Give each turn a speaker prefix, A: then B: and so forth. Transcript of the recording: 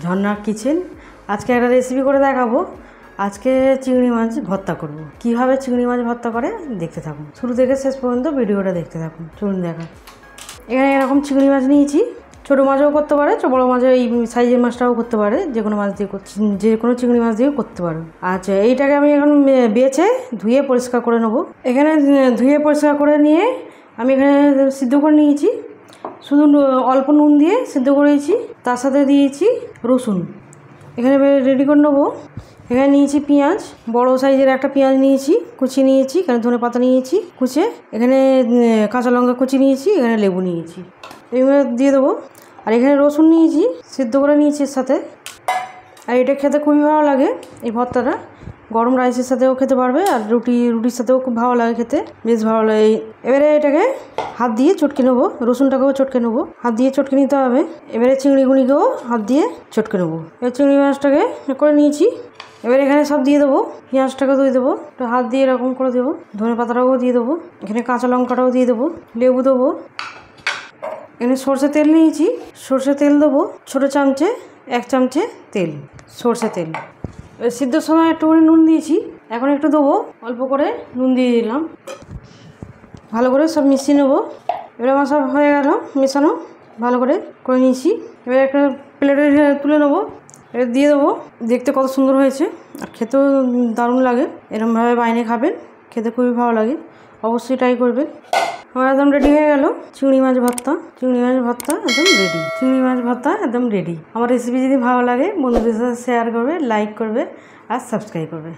A: ঝর্ণা kitchen. আজকে একটা recipe করে দেখাবো। আজকে চিংড়ি মাছ ভর্তা করব। কিভাবে চিংড়ি মাছ ভর্তা করে দেখতে থাকুন, শুরু থেকে শেষ পর্যন্ত ভিডিওটা দেখতে থাকুন। চলুন দেখা। এখানে এরকম চিংড়ি মাছ নিয়েছি, ছোটো মাছও করতে পারে, বড়ো মাছও এই সাইজের মাছটাও করতে পারে, যে কোনো মাছ দিয়ে যে কোনো চিংড়ি মাছ দিয়েও করতে পারো। আচ্ছা, এইটাকে আমি এখন বেছে ধুয়ে পরিষ্কার করে নেবো। এখানে ধুয়ে পরিষ্কার করে নিয়ে আমি এখানে সিদ্ধ করে নিয়েছি, শুধু অল্প নুন দিয়ে সিদ্ধ করেছি, তার সাথে দিয়েছি রসুন। এখানে রেডি করে নেবো। এখানে নিয়েছি পেঁয়াজ, বড়ো সাইজের একটা পেঁয়াজ নিয়েছি, কুচি নিয়েছি। এখানে ধনে পাতা নিয়েছি কুচে, এখানে কাঁচা লঙ্কা কুচি নিয়েছি, এখানে লেবু নিয়েছি, এইগুলো দিয়ে দেবো। আর এখানে রসুন নিয়েছি, সিদ্ধ করে নিয়েছি এর সাথে। আর এটা খেতে খুবই ভালো লাগে, এই ভর্তাটা গরম রাইসের সাথেও খেতে পারবে, আর রুটির সাথেও খুব ভালো লাগে খেতে, বেশ ভালো লাগে। এবারে এটাকে হাত দিয়ে চটকে নেবো, রসুনটাকেও চটকে নেবো, হাত দিয়ে চটকে নিতে হবে। এবারে চিংড়িগুলিকেও হাত দিয়ে চটকে নেবো। এবার চিংড়ি মাছটাকে করে নিয়েছি, এবার এখানে সব দিয়ে দেবো। পেঁয়াজটাকেও দিয়ে দেবো, একটু হাত দিয়ে এরকম করে দেবো, ধনে পাতাটাও দিয়ে দেবো, এখানে কাঁচা লঙ্কাটাও দিয়ে দেবো, লেবু দেবো। এখানে সরষে তেল নিয়েছি, সরষে তেল দেবো ছোটো চামচে, 1 চামচে তেল, সরষে তেল। সিদ্ধর সময় একটুখানি নুন দিয়েছি, এখন একটু দেবো, অল্প করে নুন দিয়ে দিলাম। ভালো করে সব মিশিয়ে নেবো। এবার আমার সব হয়ে গেল মেশানো, ভালো করে নিয়েছি। এবার একটা প্লেটে তুলে নেবো, এটা দিয়ে দেবো। দেখতে কত সুন্দর হয়েছে, আর খেতেও দারুণ লাগে। এরকমভাবে বানিয়ে খাবেন, খেতে খুবই ভালো লাগে, অবশ্যই ট্রাই করবেন। আমার একদম রেডি হয়ে গেল চিংড়ি মাছ ভর্তা। চিংড়ি মাছ ভর্তা একদম রেডি, চিংড়ি মাছ ভর্তা একদম রেডি। আমার রেসিপি যদি ভালো লাগে বন্ধুদের সাথে শেয়ার করবে, লাইক করবে আর সাবস্ক্রাইব করবে।